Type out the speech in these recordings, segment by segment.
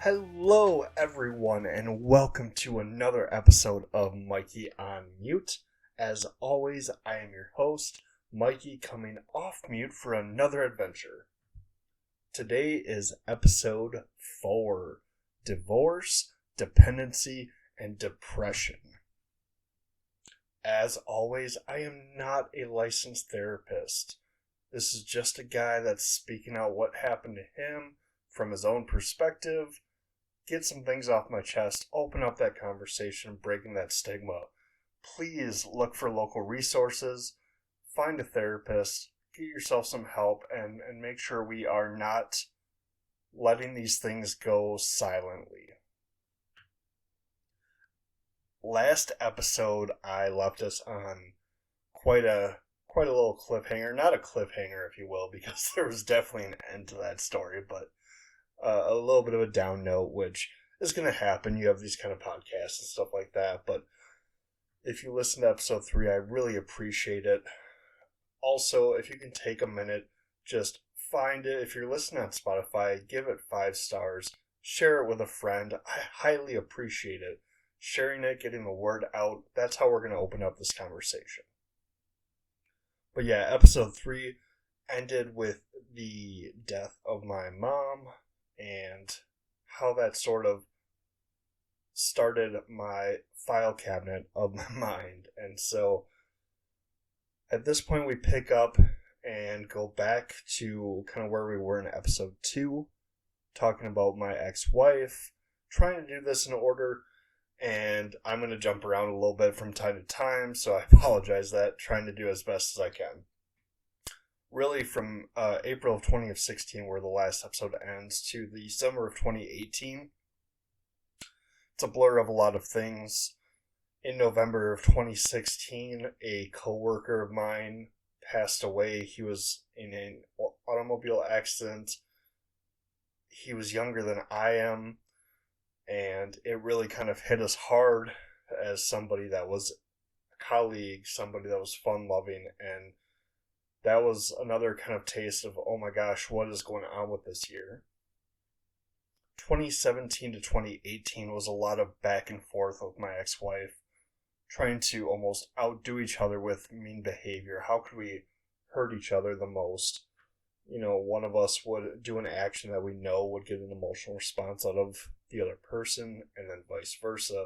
Hello, everyone, and welcome to another episode of Mikey on Mute. As always, I am your host, Mikey, coming off mute for another adventure. Today is episode 4, Divorce, Dependency, and Depression. As always, I am not a licensed therapist. This is just a guy that's speaking out what happened to him from his own perspective, get some things off my chest, open up that conversation, breaking that stigma. Please look for local resources, find a therapist, get yourself some help, and make sure we are not letting these things go silently. Last episode, I left us on quite a little cliffhanger. Not a cliffhanger, if you will, because there was definitely an end to that story, but a little bit of a down note, which is going to happen. You have these kind of podcasts and stuff like that, but if you listen to episode 3, I really appreciate it. Also, if you can take a minute, just find it. If you're listening on Spotify, give it 5 stars. Share it with a friend. I highly appreciate it. Sharing it, getting the word out, that's how we're going to open up this conversation. But yeah, episode 3 ended with the death of my mom and how that sort of started my file cabinet of my mind. And so at this point we pick up and go back to kind of where we were in episode 2, talking about my ex-wife, trying to do this in order, and I'm going to jump around a little bit from time to time, so I apologize that, trying to do as best as I can. Really from April of 2016, where the last episode ends, to the summer of 2018, it's a blur of a lot of things. In November of 2016, a coworker of mine passed away. He was in an automobile accident. He was younger than I am, and it really kind of hit us hard as somebody that was a colleague, somebody that was fun-loving, and that was another kind of taste of, oh my gosh, what is going on with this year? 2017 to 2018 was a lot of back and forth with my ex-wife, trying to almost outdo each other with mean behavior. How could we hurt each other the most? You know, one of us would do an action that we know would get an emotional response out of the other person, and then vice versa.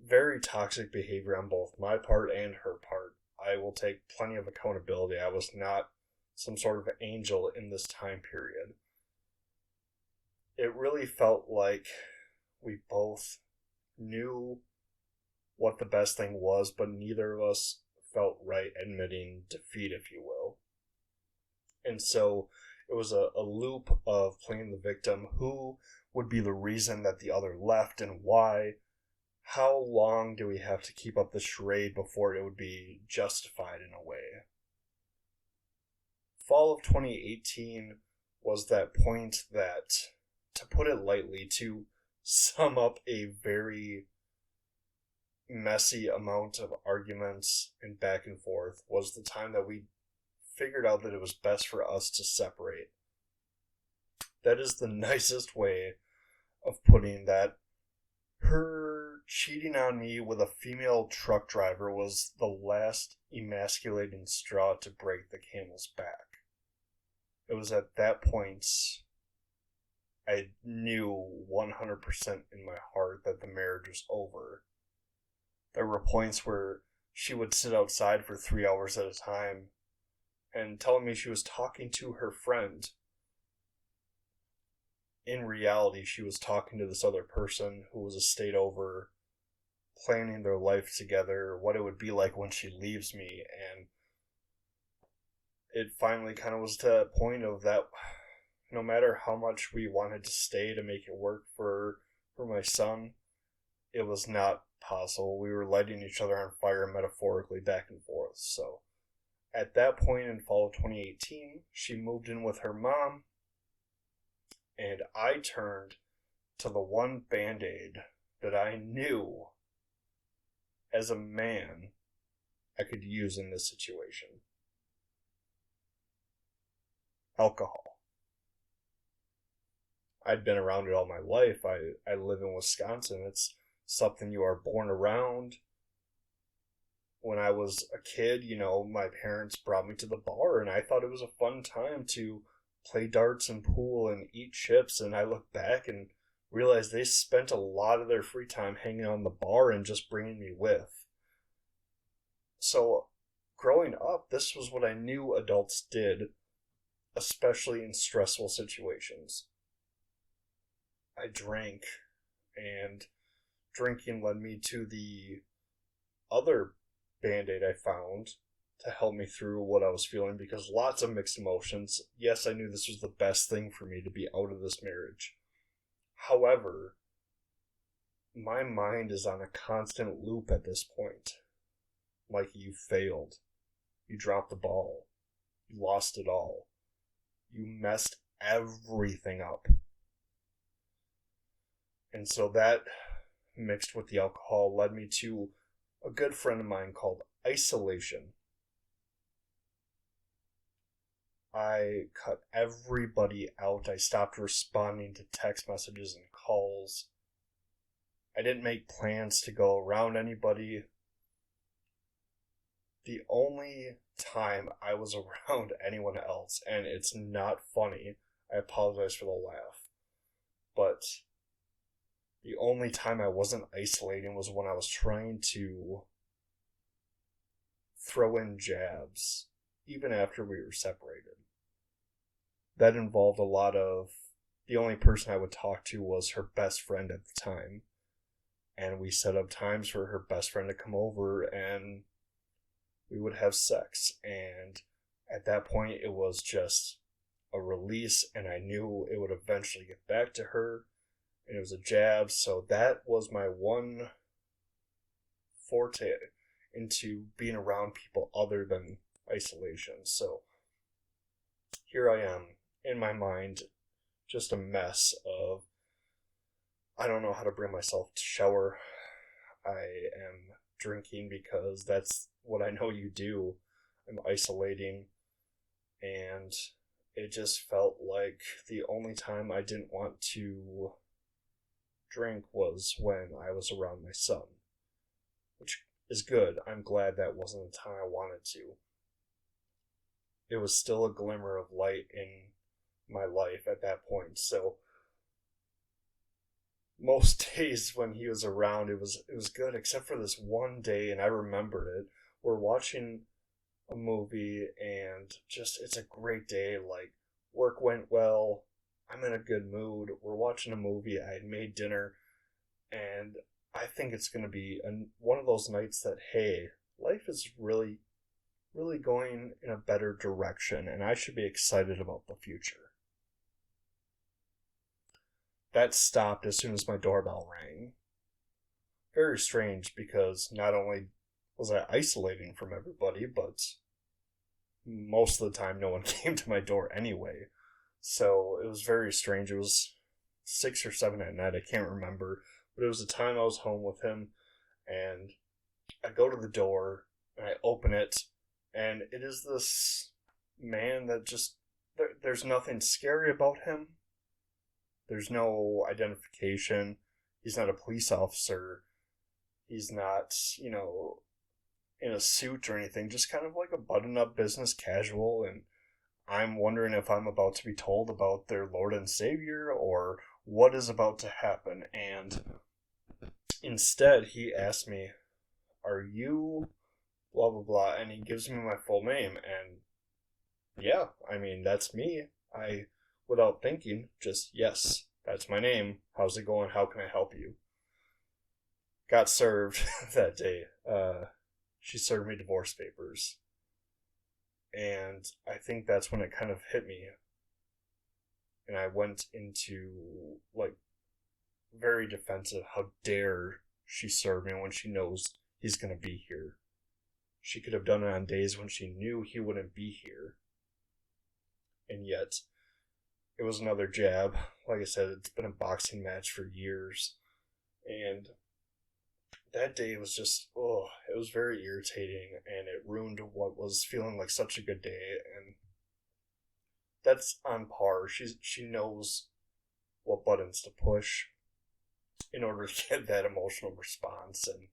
Very toxic behavior on both my part and her part. I will take plenty of accountability. I was not some sort of angel in this time period. It really felt like we both knew what the best thing was, but neither of us felt right admitting defeat, if you will. And so it was a loop of playing the victim. Who would be the reason that the other left and why? How long do we have to keep up the charade before it would be justified in a way? Fall of 2018 was that point that, to put it lightly, to sum up a very messy amount of arguments and back and forth, was the time that we figured out that it was best for us to separate. That is the nicest way of putting that. Her cheating on me with a female truck driver was the last emasculating straw to break the camel's back. It was at that point I knew 100% in my heart that the marriage was over. There were points where she would sit outside for 3 hours at a time and telling me she was talking to her friend. In reality, she was talking to this other person who was a state over, planning their life together, what it would be like when she leaves me, and it finally kind of was to that point of that no matter how much we wanted to stay to make it work for my son, it was not possible. We were lighting each other on fire metaphorically back and forth. So at that point in fall of 2018, she moved in with her mom, and I turned to the one Band-Aid that I knew as a man I could use in this situation. Alcohol. I'd been around it all my life. I live in Wisconsin. It's something you are born around. When I was a kid, my parents brought me to the bar, and I thought it was a fun time to play darts and pool and eat chips. And I look back and realize they spent a lot of their free time hanging out in the bar and just bringing me with. So, growing up, this was what I knew adults did, especially in stressful situations. I drank, and drinking led me to the other band aid I found to help me through what I was feeling, because lots of mixed emotions. Yes, I knew this was the best thing for me to be out of this marriage. However, my mind is on a constant loop at this point. Like, you failed. You dropped the ball. You lost it all. You messed everything up. And so that, mixed with the alcohol, led me to a good friend of mine called isolation. I cut everybody out. I stopped responding to text messages and calls. I didn't make plans to go around anybody. The only time I was around anyone else, and it's not funny, I apologize for the laugh, but the only time I wasn't isolating was when I was trying to throw in jabs, even after we were separated. That involved a lot of, the only person I would talk to was her best friend at the time. And we set up times for her best friend to come over and we would have sex. And at that point, it was just a release, and I knew it would eventually get back to her. And it was a jab, so that was my one forte into being around people other than isolation. So here I am, in my mind, just a mess of, I don't know how to bring myself to shower. I am drinking because that's what I know you do. I'm isolating, and it just felt like the only time I didn't want to drink was when I was around my son, which is good. I'm glad that wasn't the time I wanted to. It was still a glimmer of light in my life at that point. So most days when he was around, it was good, except for this one day, and I remember it. We're watching a movie, and just, it's a great day. Like, work went well. I'm in a good mood. We're watching a movie. I had made dinner, and I think it's going to be one of those nights that, hey, life is really, really going in a better direction, and I should be excited about the future. That stopped as soon as my doorbell rang. Very strange, because not only was I isolating from everybody, but most of the time no one came to my door anyway. So it was very strange. It was 6 or 7 at night, I can't remember, but it was the time I was home with him, and I go to the door and I open it, and it is this man that just, there's nothing scary about him. There's no identification. He's not a police officer. He's not, in a suit or anything. Just kind of like a button-up business casual. And I'm wondering if I'm about to be told about their Lord and Savior or what is about to happen. And instead, he asked me, "Are you blah, blah, blah?" And he gives me my full name. And yeah, I mean, that's me. Without thinking, just, yes, that's my name. How's it going? How can I help you? Got served that day. She served me divorce papers. And I think that's when it kind of hit me. And I went into, like, very defensive. How dare she serve me when she knows he's going to be here? She could have done it on days when she knew he wouldn't be here. And yet, it was another jab. Like I said, it's been a boxing match for years. And that day was just, it was very irritating, and it ruined what was feeling like such a good day. And that's on par. She knows what buttons to push in order to get that emotional response. And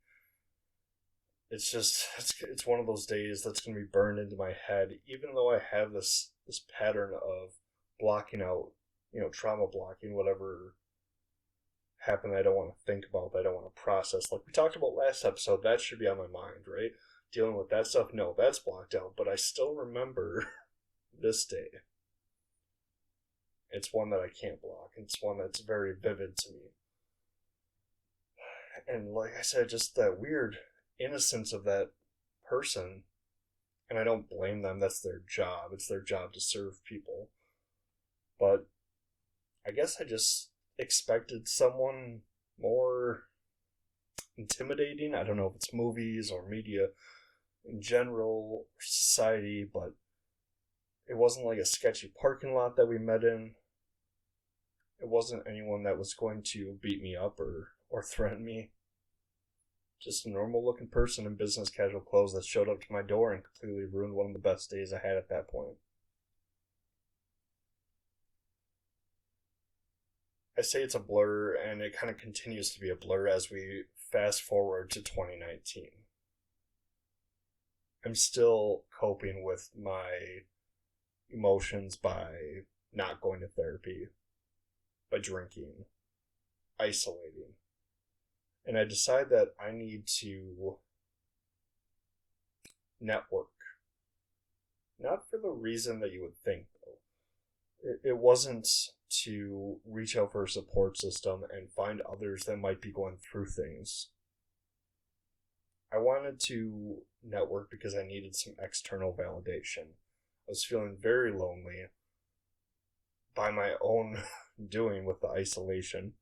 it's one of those days that's going to be burned into my head, even though I have this pattern of blocking out, trauma blocking, whatever happened that I don't want to think about, that I don't want to process. Like we talked about last episode, that should be on my mind, right? Dealing with that stuff, no, that's blocked out, but I still remember this day. It's one that I can't block. It's one that's very vivid to me. And like I said, just that weird innocence of that person, and I don't blame them, that's their job. It's their job to serve people. But I guess I just expected someone more intimidating. I don't know if it's movies or media in general, or society, but it wasn't like a sketchy parking lot that we met in. It wasn't anyone that was going to beat me up or threaten me. Just a normal looking person in business casual clothes that showed up to my door and completely ruined one of the best days I had at that point. I say it's a blur, and it kind of continues to be a blur as we fast forward to 2019. I'm still coping with my emotions by not going to therapy, by drinking, isolating. And I decide that I need to network. Not for the reason that you would think, though. It wasn't to reach out for a support system and find others that might be going through things. I wanted to network because I needed some external validation. I was feeling very lonely by my own doing with the isolation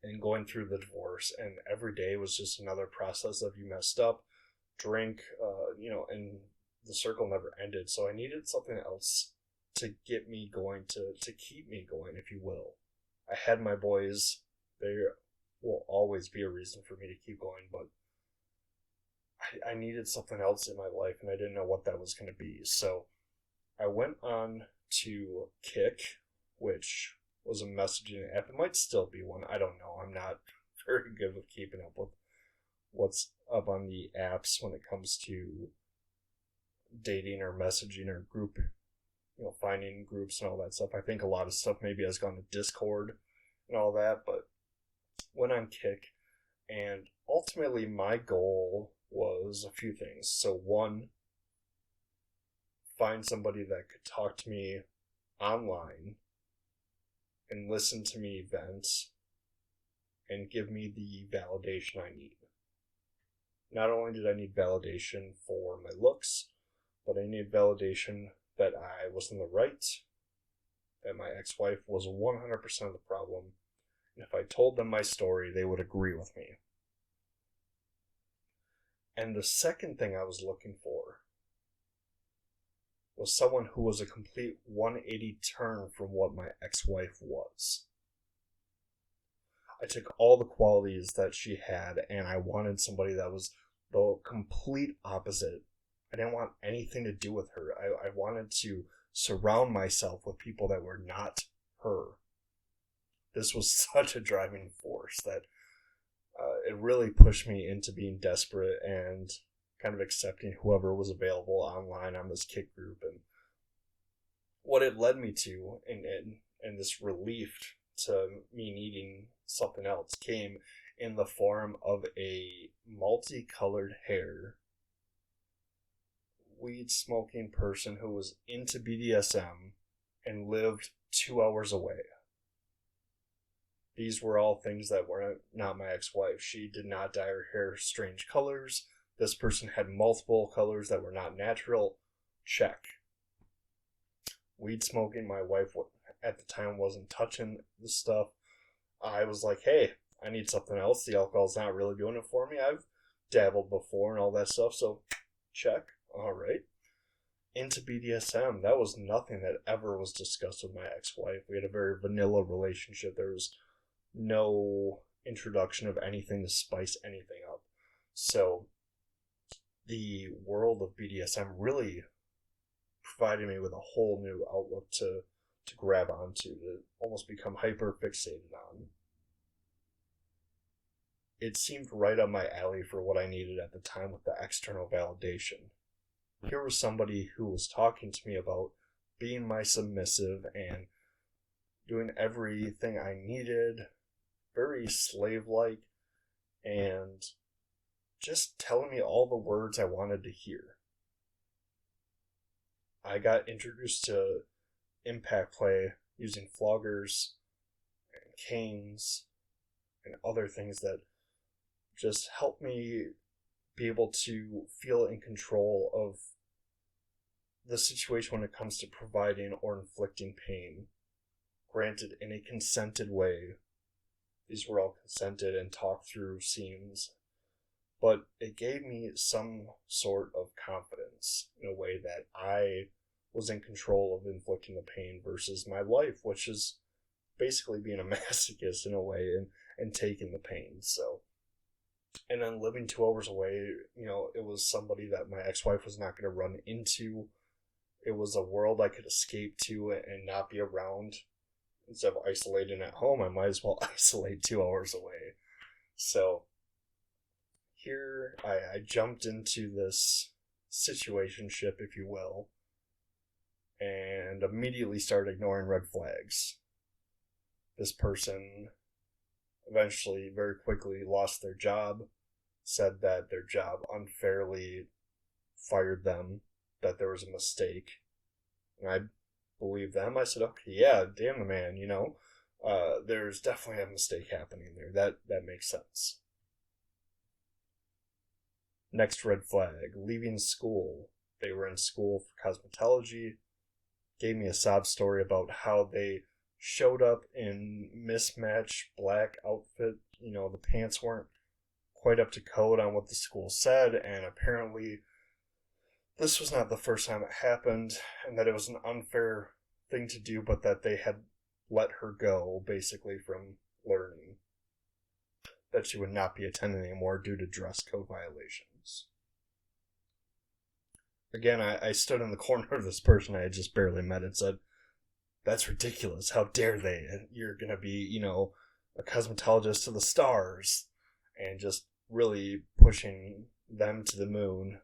and going through the divorce, and every day was just another process of you messed up, drink, and the circle never ended. So I needed something else to get me going, to keep me going, if you will. I had my boys. There will always be a reason for me to keep going, but I needed something else in my life, and I didn't know what that was going to be. So I went on to Kik, which was a messaging app. It might still be one. I don't know. I'm not very good with keeping up with what's up on the apps when it comes to dating or messaging or group, finding groups and all that stuff. I think a lot of stuff maybe has gone to Discord and all that, but went on Kik, and ultimately my goal was a few things. So one, find somebody that could talk to me online and listen to me vent and give me the validation I need. Not only did I need validation for my looks, but I needed validation that I was in the right, that my ex-wife was 100% of the problem, and if I told them my story, they would agree with me. And the second thing I was looking for was someone who was a complete 180 turn from what my ex-wife was. I took all the qualities that she had, and I wanted somebody that was the complete opposite. I didn't want anything to do with her. I wanted to surround myself with people that were not her. This was such a driving force that it really pushed me into being desperate and kind of accepting whoever was available online on this Kik group. And what it led me to, and this relief to me needing something else, came in the form of a multicolored hair, weed smoking person who was into BDSM and lived 2 hours away. These were all things that were not my ex-wife. She did not dye her hair strange colors. This person had multiple colors that were not natural. Check. Weed smoking, my wife at the time wasn't touching the stuff. I was like, hey, I need something else. The alcohol's not really doing it for me. I've dabbled before and all that stuff, so check. All right. Into BDSM, that was nothing that ever was discussed with my ex-wife. We had a very vanilla relationship. There was no introduction of anything to spice anything up. So the world of BDSM really provided me with a whole new outlook to grab onto, to almost become hyper fixated on. It seemed right up my alley for what I needed at the time with the external validation. Here was somebody who was talking to me about being my submissive and doing everything I needed, very slave like, and just telling me all the words I wanted to hear. I got introduced to impact play using floggers and canes and other things that just helped me be able to feel in control of the situation when it comes to providing or inflicting pain. Granted, in a consented way. These were all consented and talked through scenes. But it gave me some sort of confidence in a way that I was in control of inflicting the pain versus my life, which is basically being a masochist in a way and taking the pain. So, and then living 2 hours away, it was somebody that my ex-wife was not going to run into. It was a world I could escape to and not be around. Instead of isolating at home, I might as well isolate 2 hours away. So here I jumped into this situationship, if you will, and immediately started ignoring red flags. This person eventually, very quickly, lost their job, said that their job unfairly fired them, that there was a mistake. And I believed them. I said, okay, yeah, damn the man, there's definitely a mistake happening there. That makes sense. Next red flag, leaving school. They were in school for cosmetology. Gave me a sob story about how they showed up in mismatched black outfit. The pants weren't quite up to code on what the school said, and apparently this was not the first time it happened, and that it was an unfair thing to do, but that they had let her go, basically, from learning. That she would not be attending anymore due to dress code violations. Again, I stood in the corner of this person I had just barely met and said, that's ridiculous. How dare they? You're going to be, a cosmetologist to the stars. And just really pushing them to the moon.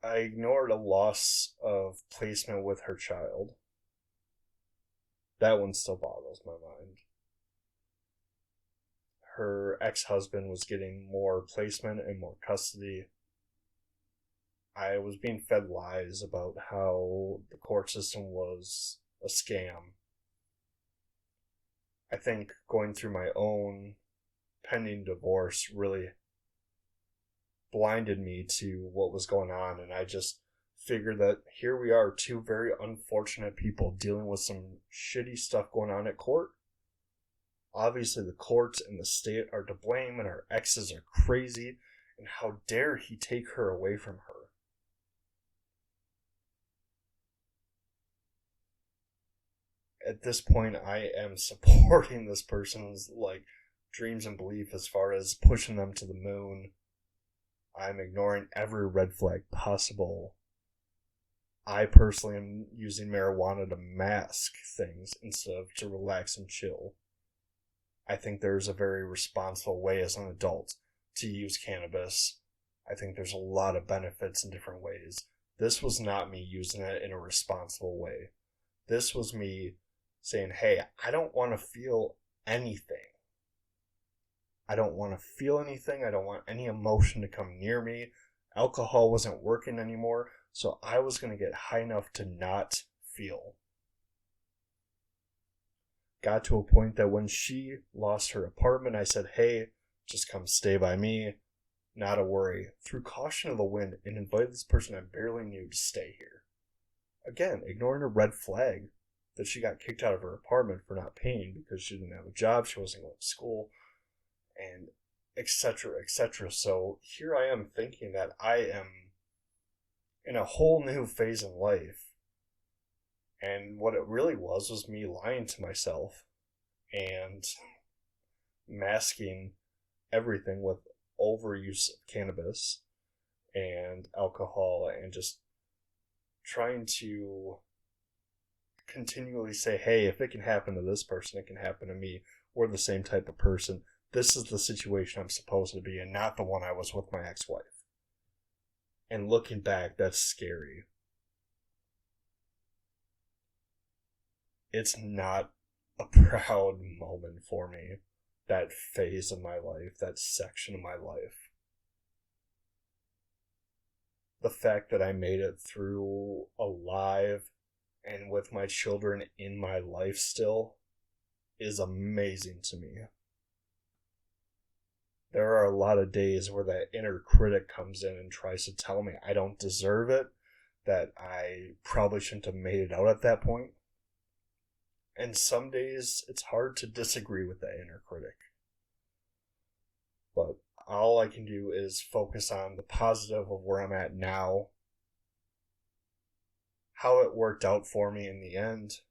I ignored a loss of placement with her child. That one still boggles my mind. Her ex-husband was getting more placement and more custody. I was being fed lies about how the court system was a scam. I think going through my own pending divorce really blinded me to what was going on, and I just figured that here we are, two very unfortunate people dealing with some shitty stuff going on at court. Obviously the courts and the state are to blame, and our exes are crazy, and how dare he take her away from her. At this point, I am supporting this person's dreams and belief as far as pushing them to the moon. I'm ignoring every red flag possible. I personally am using marijuana to mask things instead of to relax and chill. I think there's a very responsible way as an adult to use cannabis. I think there's a lot of benefits in different ways. This was not me using it in a responsible way. This was me saying, hey, I don't want to feel anything. I don't want to feel anything. I don't want any emotion to come near me. Alcohol wasn't working anymore, so I was going to get high enough to not feel. Got to a point that when she lost her apartment, I said, hey, just come stay by me. Not a worry. Threw caution to the wind and invited this person I barely knew to stay here. Again, ignoring a red flag that she got kicked out of her apartment for not paying because she didn't have a job, she wasn't going to school, and etc., etc. So here I am thinking that I am in a whole new phase in life. And what it really was me lying to myself and masking everything with overuse of cannabis and alcohol and just trying to continually say, hey, if it can happen to this person, it can happen to me. We're the same type of person. This is the situation I'm supposed to be in, not the one I was with my ex-wife. And looking back, that's scary. It's not a proud moment for me, that phase of my life, that section of my life. The fact that I made it through alive and with my children in my life still is amazing to me. There are a lot of days where that inner critic comes in and tries to tell me I don't deserve it, that I probably shouldn't have made it out at that point. And some days it's hard to disagree with that inner critic. But all I can do is focus on the positive of where I'm at now, how it worked out for me in the end,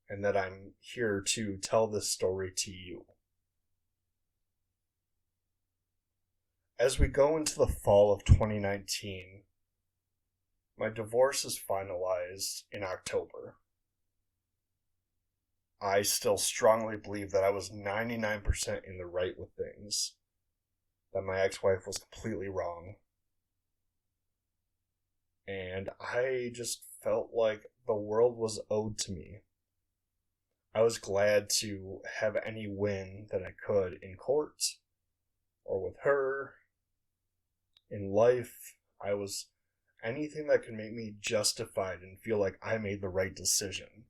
and that I'm here to tell this story to you. As we go into the fall of 2019, my divorce is finalized in October. I still strongly believe that I was 99% in the right with things, that my ex-wife was completely wrong. And I just felt like the world was owed to me. I was glad to have any win that I could in court or with her. In life, I was anything that could make me justified and feel like I made the right decision.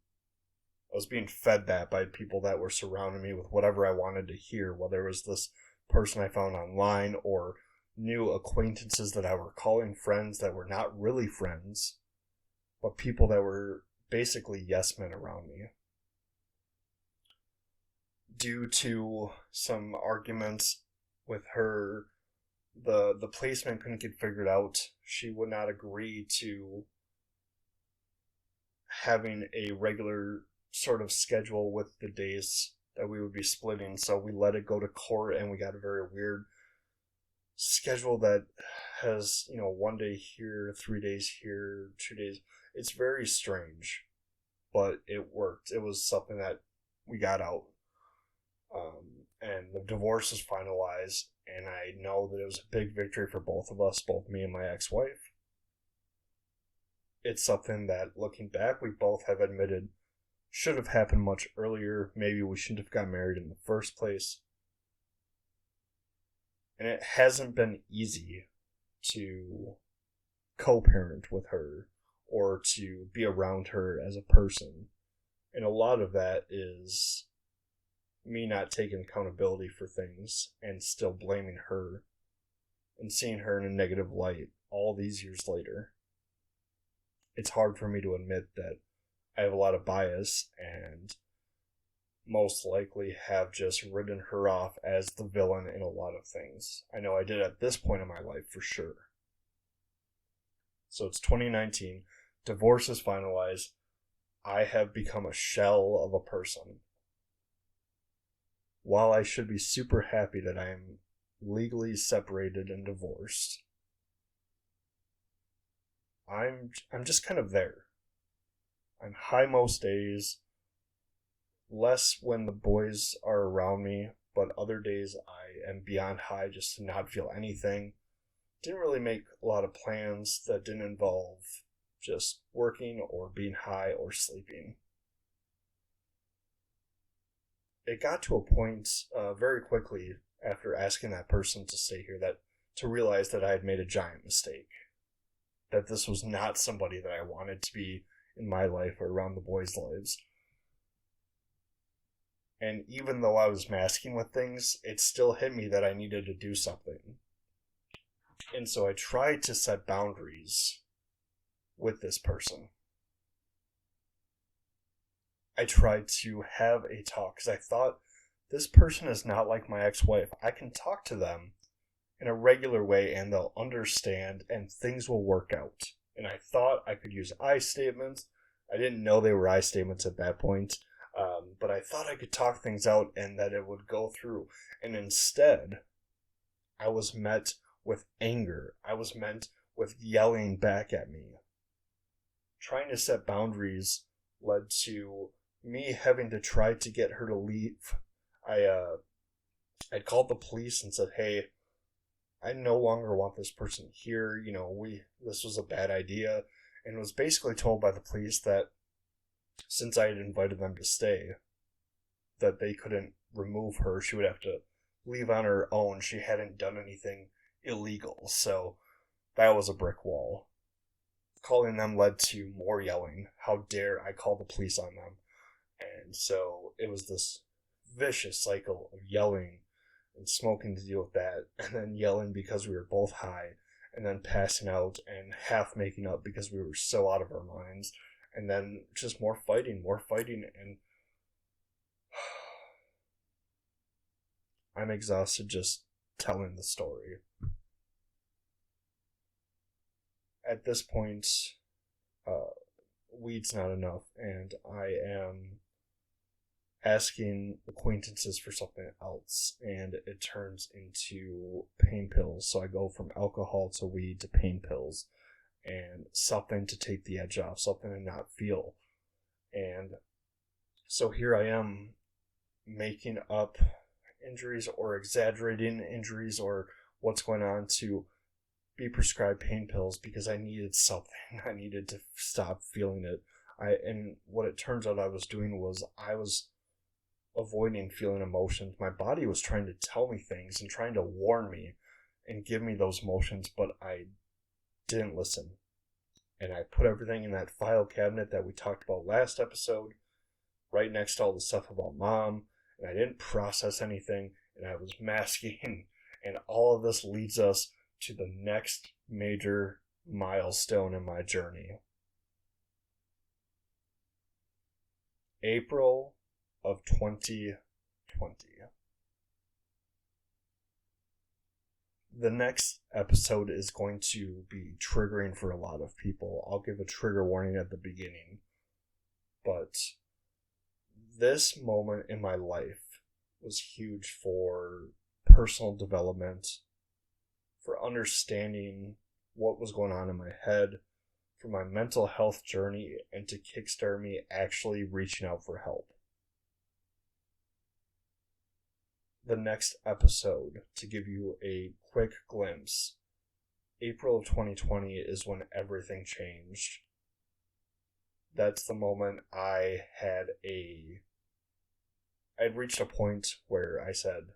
I was being fed that by people that were surrounding me with whatever I wanted to hear, whether it was this person I found online or new acquaintances that I were calling friends that were not really friends, but people that were basically yes men around me. Due to some arguments with her, the placement couldn't get figured out. She would not agree to having a regular sort of schedule with the days that we would be splitting, so we let it go to court and we got a very weird schedule that has, 1 day here, 3 days here, 2 days. It's very strange, but it worked. It was something that we got out. And the divorce is finalized, and I know that it was a big victory for both of us, both me and my ex-wife. It's something that, looking back, we both have admitted should have happened much earlier. Maybe we shouldn't have got married in the first place. And it hasn't been easy to co-parent with her or to be around her as a person. And a lot of that is me not taking accountability for things and still blaming her and seeing her in a negative light all these years later. It's hard for me to admit that I have a lot of bias and most likely have just written her off as the villain in a lot of things. I know I did at this point in my life for sure. So it's 2019, divorce is finalized, I have become a shell of a person. While I should be super happy that I am legally separated and divorced, I'm just kind of there. I'm high most days, less when the boys are around me, but other days I am beyond high just to not feel anything. Didn't really make a lot of plans that didn't involve just working or being high or sleeping. It got to a point very quickly after asking that person to stay here to realize that I had made a giant mistake. That this was not somebody that I wanted to be in my life or around the boys' lives. And even though I was masking with things, it still hit me that I needed to do something. And so I tried to set boundaries with this person. I tried to have a talk because I thought this person is not like my ex-wife. I can talk to them in a regular way and they'll understand and things will work out. And I thought I could use I statements. I didn't know they were I statements at that point. But I thought I could talk things out and that it would go through. And instead, I was met with anger. I was met with yelling back at me. Trying to set boundaries led to me having to try to get her to leave. I called the police and said, "Hey, I no longer want this person here. This was a bad idea," and was basically told by the police that since I had invited them to stay, that they couldn't remove her. She would have to leave on her own. She hadn't done anything illegal, so that was a brick wall. Calling them led to more yelling. How dare I call the police on them? And so it was this vicious cycle of yelling and smoking to deal with that, and then yelling because we were both high, and then passing out and half making up because we were so out of our minds, and then just more fighting, and I'm exhausted just telling the story. At this point, weed's not enough, and I am asking acquaintances for something else, and it turns into pain pills. So I go from alcohol to weed to pain pills, and something to take the edge off, something to not feel. And so here I am making up injuries or exaggerating injuries or what's going on to be prescribed pain pills because I needed something. I needed to stop feeling it. And what it turns out I was doing was I was avoiding feeling emotions. My body was trying to tell me things and trying to warn me and give me those emotions, but I didn't listen. And I put everything in that file cabinet that we talked about last episode, right next to all the stuff about mom, and I didn't process anything, and I was masking, and all of this leads us to the next major milestone in my journey. April of 2020. The next episode is going to be triggering for a lot of people. I'll give a trigger warning at the beginning. But this moment in my life was huge for personal development, for understanding what was going on in my head, for my mental health journey, and to kickstart me actually reaching out for help. The next episode, to give you a quick glimpse, April of 2020 is when everything changed. That's the moment I'd reached a point where I said,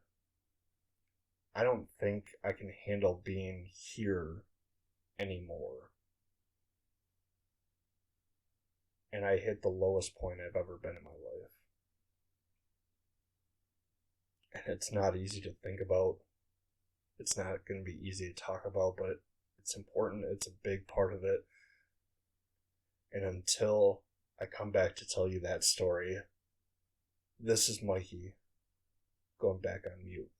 I don't think I can handle being here anymore. And I hit the lowest point I've ever been in my life. And it's not easy to think about. It's not going to be easy to talk about, but it's important. It's a big part of it. And until I come back to tell you that story, this is Mikey going back on mute.